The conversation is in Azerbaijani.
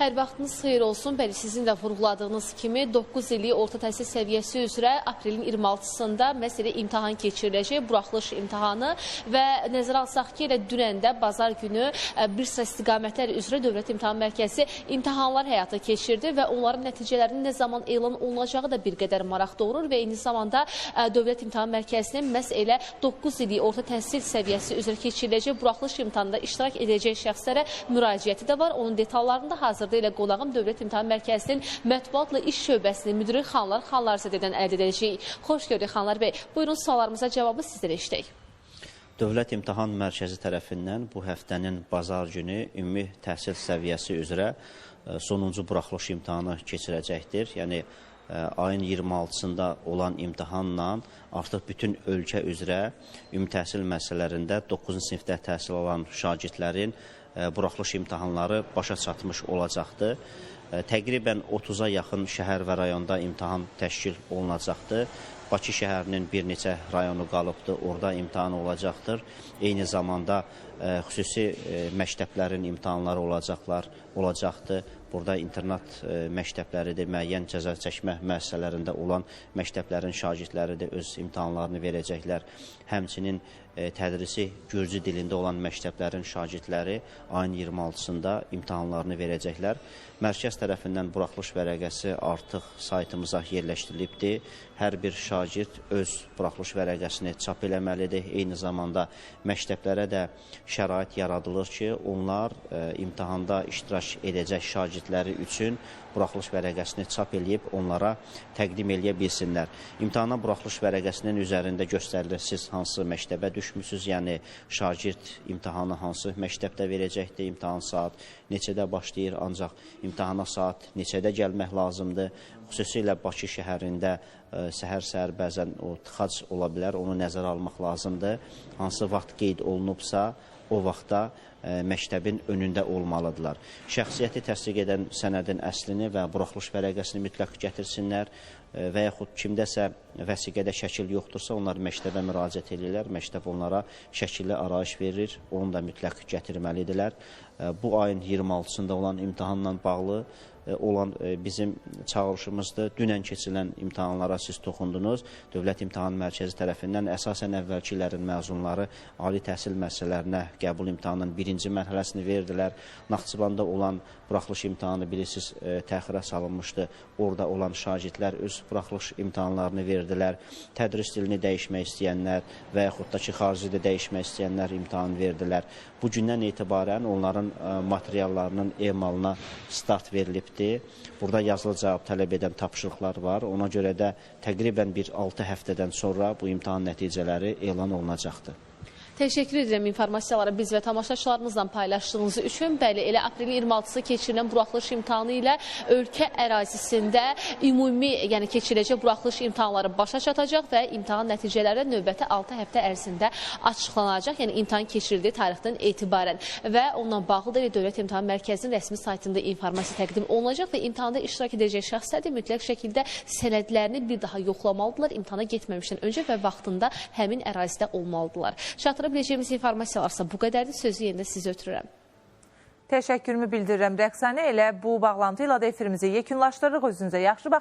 Hər vaxtınız xeyir olsun. Bəli, sizin də vurğuladığınız kimi 9 illik orta təhsil səviyyəsi üzrə aprelin 26-sında məhz elə imtahan keçiriləcək, buraxılış imtahanı və nəzərə alsaq ki, elə dünən də bazar günü bir sıra istiqamətlər üzrə Dövlət İmtahan Mərkəzi imtahanlar həyata keçirdi və onların nəticələrinin nə zaman elan olunacağı da bir qədər maraq doğurur və eyni zamanda Dövlət İmtahan Mərkəzinin məhz elə 9 illik orta təhsil səviyyəsi üzrə keçiriləcək buraxılış imtahanında iştirak edəcək şəxslərə müraciəti də var. Onun detallarında hazırda ilə qonağım Dövlət İmtahan Mərkəzinin mətbuatla iş şöbəsinin müdiri Xanlarzadədən əldə edəcəyik. Xoş gördük Xanlar bəy. Buyurun, suallarımıza cavabı sizdən eşitək. Dövlət İmtahan Mərkəzi tərəfindən bu həftənin bazar günü ümumi təhsil səviyyəsi üzrə sonuncu buraxılış imtahanı keçirəcəkdir. Yəni ayın 26-sında olan imtahanla artıq bütün ölkə üzrə ümumi təhsil müəssisələrində 9-cu sinifdə təhsil alan şagirdlərin buraxılış imtahanları başa çatmış olacaqdır. Təqribən 30-a yaxın şəhər və rayonda imtahan təşkil olunacaqdır. Bakı şəhərinin bir neçə rayonu qalıbdır, orada imtahan olacaqdır. Eyni zamanda xüsusi məktəblərin imtahanları olacaqdır. Burada internat məktəbləridir, müəyyən cəza çəkmə müəssisələrində olan məktəblərin şagirdləri də öz imtahanlarını verəcəklər. Həmçinin tədrisi gürcü dilində olan məktəblərin şagirdləri ayın 26-sında imtahanlarını verəcəklər. Mərkəz tərəfindən buraxılış vərəqəsi artıq saytımıza yerləşdirilibdir. Hər bir şagird öz buraxılış vərəqəsini çap eləməlidir. Eyni zamanda məktəblərə də şərait yaradılır ki, onlar imtahanda iştirak edəcək şagirdləri üçün buraxılış vərəqəsini çap eləyib onlara təqdim eləyə bilsinlər. İmtahana buraxılış vərəqəsinin üzərində göstərilir, siz hansı məktəbə düşmüsünüz, yəni şagird imtahanı hansı məktəbdə verəcəkdir, imtahan saat neçədə başlayır, ancaq imtahana saat neçədə gəlmək lazımdır. Xüsusilə Bakı şəhərində səhər-səhər bəzən o tıxac ola bilər, onu nəzərə almaq lazımdır. Hansı vaxt qeyd olunubsa, o vaxtda məktəbin önündə olmalıdırlar. Şəxsiyyəti təsdiq edən sənədin əslini və buraxılış vərəqəsini mütləq gətirsinlər və yaxud kimdəsə vəsiqədə şəkil yoxdursa, onlar məktəbə müraciət edirlər, məktəb onlara şəkilli arayış verir, onu da mütləq gətirməlidirlər. Bu ayın 26-sında olan imtahanla bağlı olan bizim çağırışımızdır. Dünən keçirilən imtahanlara siz toxundunuz. Dövlət İmtahan Mərkəzi tərəfindən əsasən əvvəlki illərin məzunları ali təhsil müəssisələrinə qəbul imtahanının birinci mərhələsini verdilər. Naxçıvanda olan buraxılış imtahanı bilirsiniz təxirə salınmışdı. Orada olan şagirdlər öz buraxılış imtahanlarını verdilər. Tədris dilini dəyişmək istəyənlər və yaxud da ki, xaricdə dəyişmək istəyənlər imtahan verdilər. Bu gündən etibarən onların materiallarının emalına start verilibdir. Burada yazılı cavab tələb edən tapşırıqlar var. Ona görə də təqribən bir 6 həftədən sonra bu imtahan nəticələri elan olunacaqdır. Təşəkkür edirəm informasiyaları biz və tamaşaçılarımızla paylaşdığınız üçün. Bəli, elə aprelin 26-sı keçirilən buraxılış imtahanı ilə ölkə ərazisində ümumi, yəni keçiriləcək buraxılış imtahanları başa çatacaq və imtahan nəticələri növbəti 6 həftə ərzində açıqlanacaq. Yəni imtahan keçirildiyi tarixdən etibarən və onunla bağlı da Dövlət İmtahan Mərkəzinin rəsmi saytında informasiya təqdim olunacaq və imtahanda iştirak edəcək şəxslər də mütləq şəkildə sənədlərini bir daha yoxlamalıdırlar. İmtahana getməmişdən öncə və vaxtında həmin ərazidə olmalıdırlar. Biləcəyimiz informasiyalarsa bu qədərdir. Sözü yerində sizə ötürürəm. Təşəkkürümü bildirirəm Rəqsanə. Elə bu bağlantı ilə də efirimizi yekunlaşdırırıq. Özünüzə yaxşı baxın.